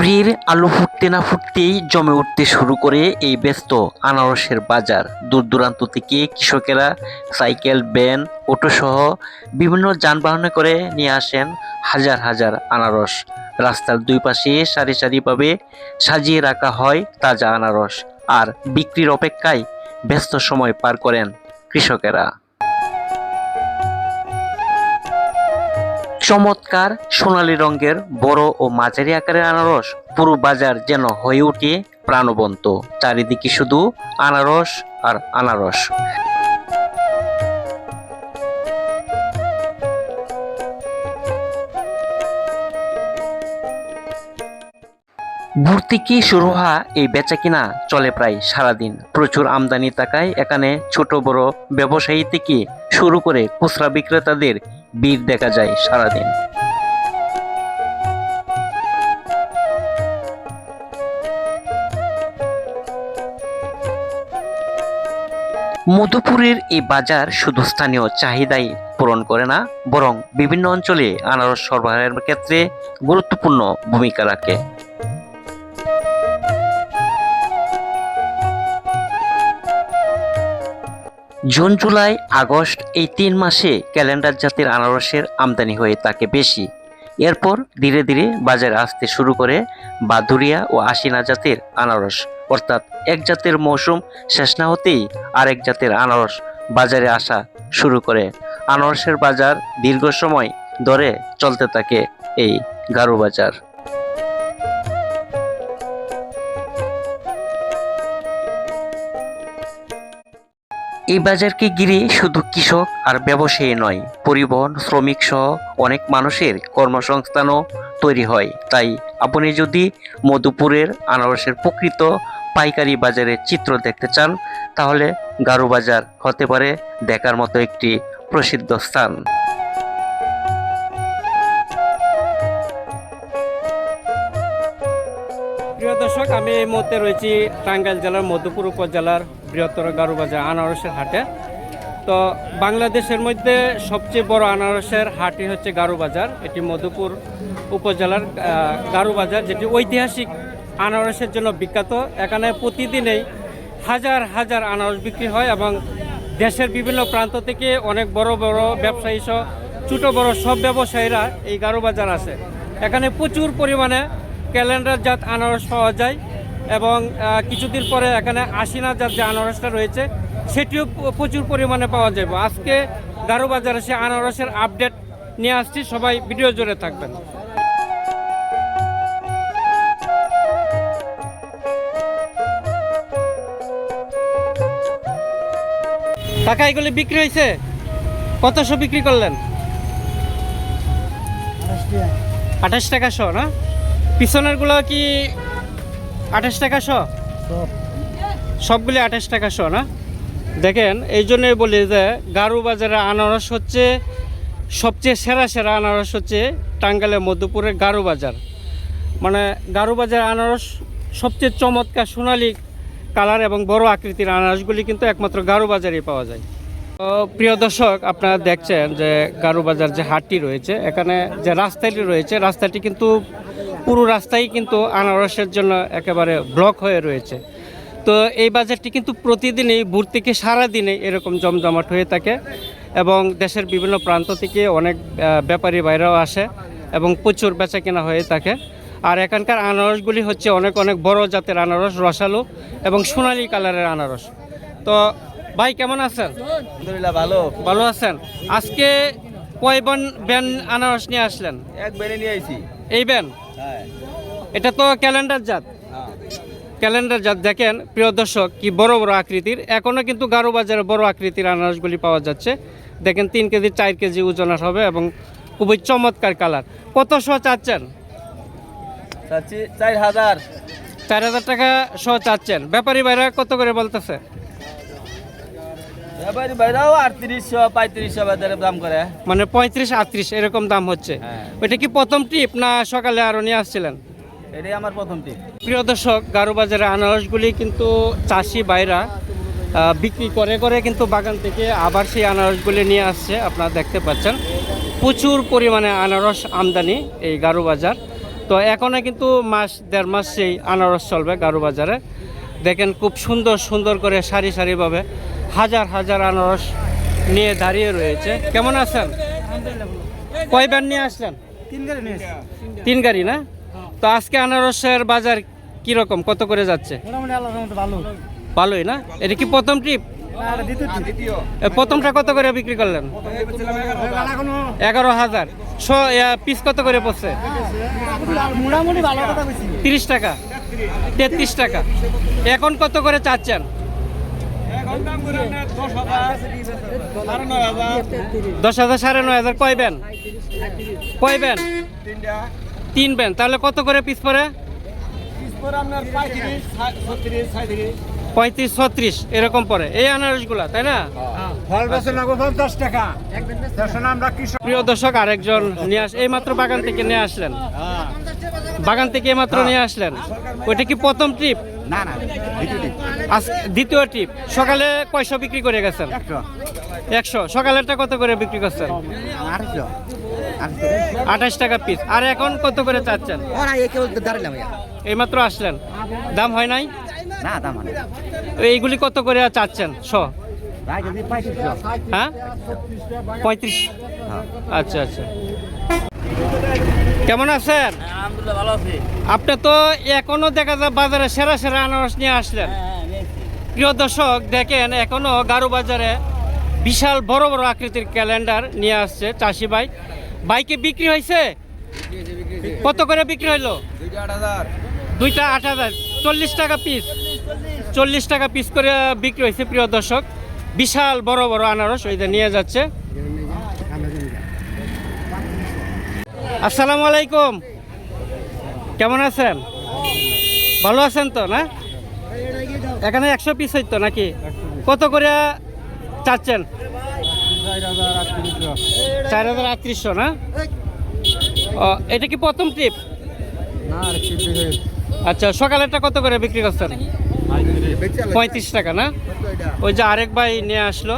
ভোরের আলো ফুটতে না ফুটতেই জমে উঠতে শুরু করে এই ব্যস্ত আনারসের বাজার। দূর দূরান্ত থেকে কৃষকেরা সাইকেল, ভ্যান, অটো সহ বিভিন্ন যানবাহনে করে নিয়ে আসেন হাজার হাজার আনারস। রাস্তার দুই পাশে সারি সারিভাবে সাজিয়ে রাখা হয় তাজা আনারস, আর বিক্রির অপেক্ষায় ব্যস্ত সময় পার করেন কৃষকেরা। চমৎকার সোনালী রঙের বড় ও মাঝারি আকারের আনারস, পুরো বাজার যেন হয়ে ওঠে প্রাণবন্ত। চারিদিকে শুধু আনারস আর আনারস। ভোর থেকে শুরু হওয়া এই বেচাকিনা চলে প্রায় সারাদিন। প্রচুর আমদানি থাকায় এখানে ছোট বড় ব্যবসায়ী থেকে শুরু করে খুচরা বিক্রেতাদের ভিড় দেখা যায় সারাদিন। মধুপুরের এই বাজার শুধু স্থানীয় চাহিদাই পূরণ করে না, বরং বিভিন্ন অঞ্চলে আনারস সরবরাহের ক্ষেত্রে গুরুত্বপূর্ণ ভূমিকা রাখে। জুন, জুলাই, আগস্ট এই ৩ মাসে ক্যালেন্ডার জাতের আনারসের আমদানি হয়ে থাকে বেশি। এরপর ধীরে ধীরে বাজারে আসতে শুরু করে বাদুরিয়া ও আশিনা জাতের আনারস, অর্থাৎ এক জাতের মৌসুম শেষ না হতেই আরেক জাতের আনারস বাজারে আসা শুরু করে। আনারসের বাজার দীর্ঘ সময় ধরে চলতে থাকে এই গারো বাজার। এই বাজারকে ঘিরে শুধু কৃষক আর ব্যবসায়ী নয়, পরিবহন, শ্রমিক সহ অনেক মানুষের কর্মসংস্থানও তৈরি হয়। তাই আপনি যদি মধুপুরের আনারসের প্রকৃত পাইকারি বাজারের চিত্র দেখতে চান, তাহলে গারো বাজার হতে পারে দেখার মতো একটি প্রসিদ্ধ স্থান। প্রিয় দর্শক, আমি এই মুহূর্তে রয়েছি টাঙ্গাইল জেলার মধুপুর উপজেলার বৃহত্তর গারো বাজার আনারসের হাটে। তো বাংলাদেশের মধ্যে সবচেয়ে বড় আনারসের হাটই হচ্ছে গারো বাজার। এটি মধুপুর উপজেলার গারো বাজার, যেটি ঐতিহাসিক আনারসের জন্য বিখ্যাত। এখানে প্রতিদিনেই হাজার হাজার আনারস বিক্রি হয় এবং দেশের বিভিন্ন প্রান্ত থেকে অনেক বড় বড় ব্যবসায়ী সহ ছোটো বড় সব ব্যবসায়ীরা এই গারো বাজার আসে। এখানে প্রচুর পরিমাণে ক্যালেন্ডার জাত আনারস পাওয়া যায় এবং কিছুদিন পরে এখানে আশিনা জাত যে আনারসটা রয়েছে সেটিও প্রচুর পরিমাণে পাওয়া যাবে। আজকে গারো বাজারে সে আনারসের আপডেট নিয়ে আসছি, সবাই ভিডিও জুড়ে থাকবেন। টাকা এগুলি বিক্রি হয়েছে? কতশো বিক্রি করলেন? 28 টাকা শো না? পিছনের গুলো কি 28 টাকা শো? সবগুলি 28 টাকা শো না? দেখেন, এই জন্যই বলি যে গারো বাজারের আনারস হচ্ছে সবচেয়ে সেরা সেরা আনারস হচ্ছে টাঙ্গাইলের মধুপুরের গারো বাজার। মানে গারো বাজারের আনারস সবচেয়ে চমৎকার সোনালি কালার এবং বড় আকৃতির আনারসগুলি কিন্তু একমাত্র গারো বাজারেই পাওয়া যায়। তো প্রিয় দর্শক, আপনারা দেখছেন যে গারো বাজার যে হাটটি রয়েছে, এখানে যে রাস্তাটি রয়েছে, রাস্তাটি কিন্তু পুরো রাস্তাই কিন্তু আনারসের জন্য একেবারে ব্লক হয়ে রয়েছে। তো এই বাজারটি কিন্তু প্রতিদিনই ভোর থেকে সারাদিনে এরকম জমজমাট হয়ে থাকে এবং দেশের বিভিন্ন প্রান্ত থেকে অনেক ব্যাপারী বাইরেও আসে এবং প্রচুর বেচা কেনা হয়ে থাকে। আর এখানকার আনারসগুলি হচ্ছে অনেক অনেক বড় জাতের আনারস, রসালো এবং সোনালি কালারের আনারস। তো ভাই, কেমন আছেন? আলহামদুলিল্লাহ, ভালো। ভালো আছেন? আজকে কয় ব্যান আনারস নিয়ে আসলেন? এক বেনে নিয়ে আইছি। এই ব্যান? হ্যাঁ। এটা তো ক্যালেন্ডার জাত। ক্যালেন্ডার জাত। দেখেন প্রিয় দর্শক, কি বড় বড় আকৃতির। এখনও কিন্তু গারো বাজারে বড় আকৃতির আনারসগুলি পাওয়া যাচ্ছে। দেখেন 3 কেজি 4 কেজি ওজনের হবে এবং খুবই চমৎকার কালার। কত শো চাচ্ছেন? 4000। 4000 টাকা শো চাচ্ছেন। ব্যাপারী ভাইরা কত করে বলতেছে? ব্যাপারী বাইরাও 3800 3500 বাজারে দাম করে। মানে 35-38 এরকম দাম হচ্ছে। ওইটা কি প্রথম ট্রিপ না সকালে আরও নিয়ে আসছিলেন? এটাই আমার প্রথম ট্রিপ। প্রিয় দর্শক, গারো বাজারে আনারসগুলি কিন্তু চাষি ভাইরা বিক্রি করে করে কিন্তু বাগান থেকে আবার সেই আনারসগুলি নিয়ে আসছে। আপনারা দেখতে পাচ্ছেন প্রচুর পরিমাণে আনারস আমদানি এই গারো বাজার। তো এখনো কিন্তু মাস দেড় মাস সেই আনারস চলবে গারো বাজারে। দেখেন খুব সুন্দর সুন্দর করে সারি সারিভাবে হাজার হাজার আনারস নিয়ে দাঁড়িয়ে রয়েছে। কেমন আছেন? কয় ব্যান নিয়ে আসলেন? 3 গাড়ি না? তো আজকে আনারসের বাজার কিরকম, কত করে যাচ্ছে? ভালোই না? এটা কি প্রথম ট্রিপ? প্রথমটা কত করে বিক্রি করলেন? 11,000। পিস কত করে পড়ছে? 30 টাকা, 33 টাকা। এখন কত করে চাচ্ছেন? 10,000, 9,500। কয় ব্যান? 3 ব্যান। তাহলে কত করে পিস পড়ে? 35-36 এরকম পড়ে এই আনারসগুলা, তাই না? প্রিয় দর্শক, আরেকজন নিয়ে এই মাত্র বাগান থেকে নিয়ে আসলেন। বাগান থেকে মাত্র নিয়ে আসলেন। ওইটা কি প্রথম ট্রিপ? দ্বিতীয় ট্রিপ। সকালে কয়শো বিক্রি করে গেছেন? 100। সকালেরটা কত করে বিক্রি করছেন? 28 টাকা পিস। আর এখন কত করে চাচ্ছেন? এই মাত্র আসলেন, দাম হয় নাই? না, দাম হয় না। এইগুলি কত করে চাচ্ছেন? হ্যাঁ, 35। আচ্ছা আচ্ছা। কেমন আছেন? আলহামদুলিল্লাহ, ভালো আছি। আপনি তো এখনো দেখা যায় বাজারে সেরা সেরা আনারস নিয়ে আসলেন। প্রিয় দর্শক, দেখেন এখনো গারো বাজারে বিশাল বড় বড় আকৃতির ক্যালেন্ডার নিয়ে আসছে চাষি ভাই। বাইকে বিক্রি হয়েছে? কত করে বিক্রি হইলো? 2টা 8,000। 40 টাকা পিস। 40 টাকা পিস করে বিক্রি হয়েছে। প্রিয় দর্শক, বিশাল বড় বড় আনারস ওইটা নিয়ে যাচ্ছে। আসসালামু আলাইকুম, কেমন আছেন? ভালো আছেন তো না? এখানে 100 পিস হইতো নাকি? কত করে চাচ্ছেন? 4,3800 না? ও, এটা কি প্রথম ট্রিপ? আচ্ছা, সকালেরটা কত করে বিক্রি করছেন? 35 টাকা না? ওই যে আরেক ভাই নিয়ে আসলো।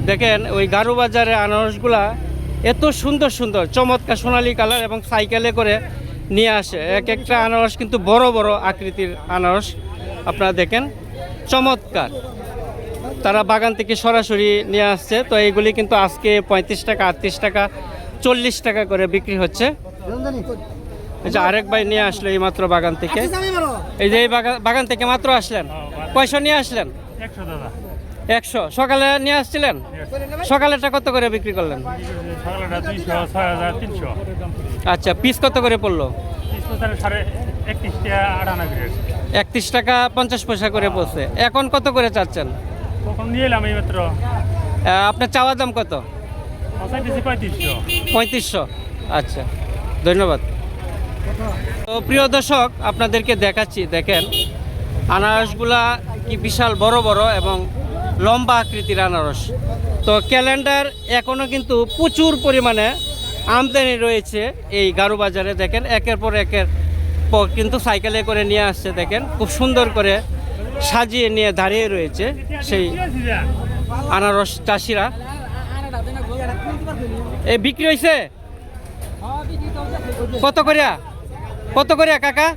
দেখেন ওই গারো বাজারে আনারসগুলা এত সুন্দর সুন্দর চমৎকার সোনালী কালার এবং সাইকেলে করে নিয়ে আসে। এক একটা আনারস কিন্তু বড় বড় আকৃতির আনারস। আপনারা দেখেন চমৎকার, তারা বাগান থেকে সরাসরি নিয়ে আসছে। তো এইগুলি কিন্তু আজকে 35 টাকা, 38 টাকা, 40 টাকা করে বিক্রি হচ্ছে। এই যে আরেক ভাই নিয়ে আসলো এই মাত্র বাগান থেকে। এই যে এই বাগান থেকে মাত্র আসলেন, কয়শো নিয়ে আসলেন? 100। সকালে নিয়ে আসছিলেন? সকালেরটা কত করে বিক্রি করলেন? আচ্ছা, পিস কত করে পড়লো? 31 টাকা 50 পয়সা করে পড়ছে। এখন কত করে চাচ্ছেন? আপনার চাওয়া দাম কত? 3500। আচ্ছা, ধন্যবাদ। তো প্রিয় দর্শক, আপনাদেরকে দেখাচ্ছি, দেখেন আনারসগুলা কি বিশাল বড় বড় এবং লম্বা আকৃতির আনারস। তো ক্যালেন্ডার এখনও কিন্তু প্রচুর পরিমাণে আমদানি রয়েছে এই গারো বাজারে। দেখেন একের পর একের পর কিন্তু সাইকেলে করে নিয়ে আসছে। দেখেন খুব সুন্দর করে সাজিয়ে নিয়ে দাঁড়িয়ে রয়েছে সেই আনারস চাষিরা। এই বিক্রি হয়েছে কত করিয়া? কত করিয়া কাকা?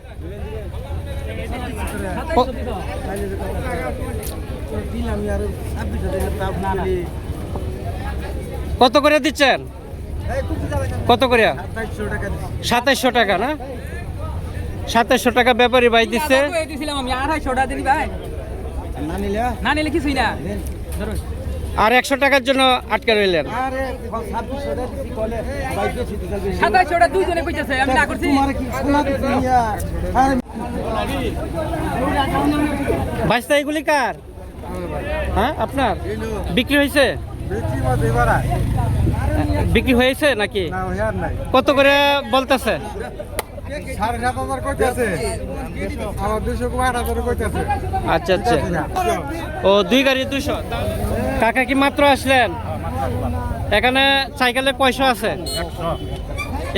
কত করে দিচ্ছেন? কত করিয়া? 2700 টাকা না? 2700 টাকা ব্যাপারী ভাই দিচ্ছে। আর 100 টাকার জন্য আটকে রইলেন। ভাইস্তা, এগুলি কার? হ্যাঁ, আপনার? বিক্রি হয়েছে? বিক্রি হয়েছে নাকি? কত করে বলতেছে? 7,500 কইতাছে, আমার 200 কইতাছে। আচ্ছা আচ্ছা। ও, 2 গাড়ি 200। কাকা কি মাত্র আসলেন? এখানে সাইকেলে কয়শো আছে?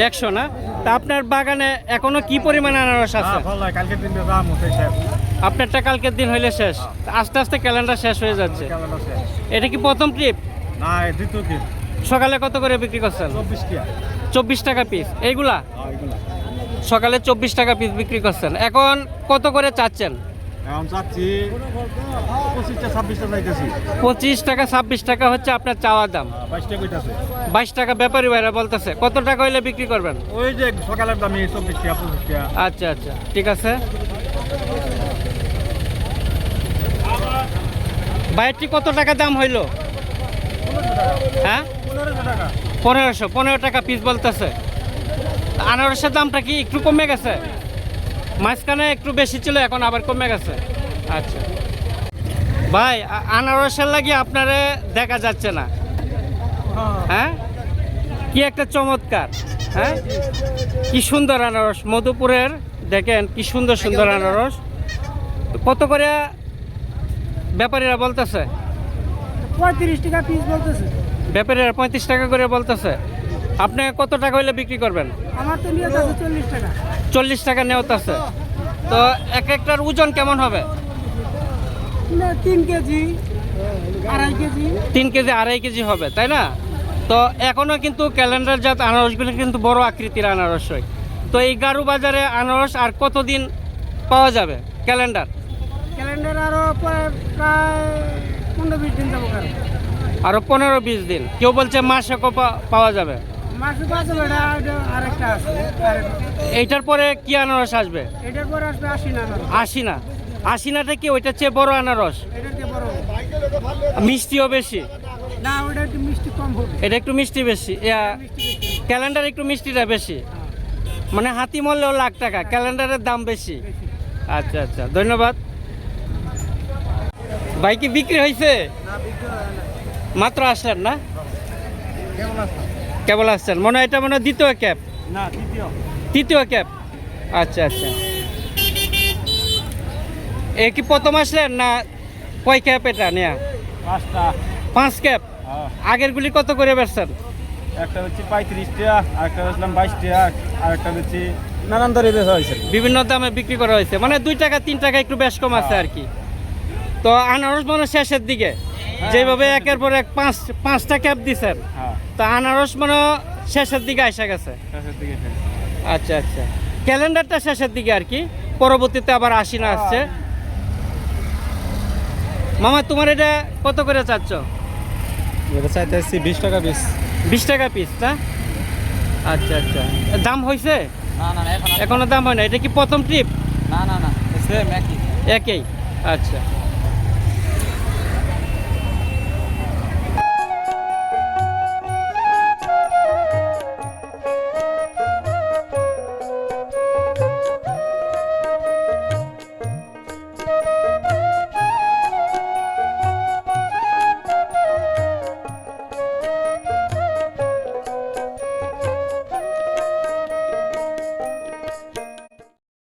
100 না? তা আপনার বাগানে এখনো কি পরিমাণ আনারস আছে? আপনারটা কালকের দিন হইলে শেষ, আস্তে আস্তে ক্যালেন্ডার শেষ হয়ে যাচ্ছে। এটা কি প্রথম ট্রিপ? না, দ্বিতীয় ট্রিপ। সকালে কত করে বিক্রি করছেন? 24 টাকা পিস। এইগুলা সকালে 24 টাকা পিস বিক্রি করছেন, এখন কত করে চাচ্ছেন? এখন চাচ্ছি 25টা 26টা চাইতেছি। 25 টাকা 26 টাকা হচ্ছে আপনার চাওয়া দাম। 22টা কইতাছে। 22 টাকা ব্যাপারী ভাইরা বলতেছে। কত টাকা হইলে বিক্রি করবেন? ওই যে সকালের দামে 24 টাকা 25 টাকা। আচ্ছা আচ্ছা, ঠিক আছে। বাইরটি কত টাকা দাম হইলো? হ্যাঁ, 1500 টাকা। 15 টাকা পিস বলতেছে। আনারসের দামটা কি একটু কমে গেছে? মাঝখানে একটু বেশি ছিল, এখন আবার কমে গেছে। আচ্ছা ভাই, আনারসের লাগি আপনারে দেখা যাচ্ছে না। হ্যাঁ, কি একটা চমৎকার, হ্যাঁ কি সুন্দর আনারস মধুপুরের, দেখেন কি সুন্দর সুন্দর আনারস। কত করে ব্যাপারীরা বলতেছে? 35 টাকা পিস বলতেছে। ব্যাপারীরা 35 টাকা করে বলতেছে। আপনি কত টাকা হইলে বিক্রি করবেন? আমার তো নিয়ে আছে 40 টাকা। 40 টাকা নেওয়াত আছে। তো এক একটার ওজন কেমন হবে? 3 কেজি, 2.5 কেজি। 3 কেজি 2.5 কেজি হবে, তাই না? তো এখনো কিন্তু ক্যালেন্ডার জাত আনারসগুলো কিন্তু বড় আকৃতির আনারস হয়। তো এই গারু বাজারে আনারস আর কতদিন পাওয়া যাবে ক্যালেন্ডার? ক্যালেন্ডার আরো প্রায় 15-20 দিন যাবো কারণ আরো 15-20 দিন। কেউ বলছে মাসে পাওয়া যাবে। মাসে পাঁচশো আরেকটা আছে। এইটার পরে কি আনারস আসবে? এটার পর আসবে 80 না। আশিনা। আশিনাটা কি ওইটার চেয়ে বড় আনারস? এটার দিয়ে বড় মিষ্টিও বেশি? না, ওটা একটু মিষ্টি কম হবে। এটা একটু মিষ্টি বেশি। ক্যালেন্ডার একটু মিষ্টিটা বেশি, মানে হাতি মূল্যেও লাখ টাকা, ক্যালেন্ডারের দাম বেশি। আচ্ছা আচ্ছা, ধন্যবাদ ভাই। কি বিক্রি হয়েছে? মাত্র আসলেন না? কেবল আসছেন মনে হয়? এটা মনে হয় দ্বিতীয় ক্যাব না, তৃতীয় ক্যাব। আচ্ছা আচ্ছা, এ কি প্রথম আসলেন না কয় ক্যাব এটা নেয়া? 5টা। 5 ক্যাব। আগের গুলি কত করে বেচছেন? একটা হচ্ছে 35 টাকা, আরেকটা হচ্ছিলাম 22 টাকা, আরেকটা হচ্ছে নানান দরে বেচা হয়েছে। বিভিন্ন দামে বিক্রি করা হয়েছে, মানে 2 টাকা 3 টাকা একটু বেশ কম আছে আর কি। তো আনারস মানে শেষের দিকে, যেভাবে একের পর এক 5টা ক্যাব দিচ্ছেন, হ্যাঁ, তো আনারস মানে শেষের দিকে এসে গেছে। শেষের দিকে। আচ্ছা আচ্ছা, ক্যালেন্ডারটা শেষের দিকে আর কি, পরবর্তীতে আবার আশিনা আসছে। মামা, তোমার এটা কত করে চাচ্ছ? এটা চাইতেছি 20 টাকা পিস। 20 টাকা পিস না? আচ্ছা আচ্ছা, দাম হয়েছে? না না না, এখন এখনো দাম হয় না। এটা কি প্রথম ট্রিপ? না না না, সেম একই। একই। আচ্ছা।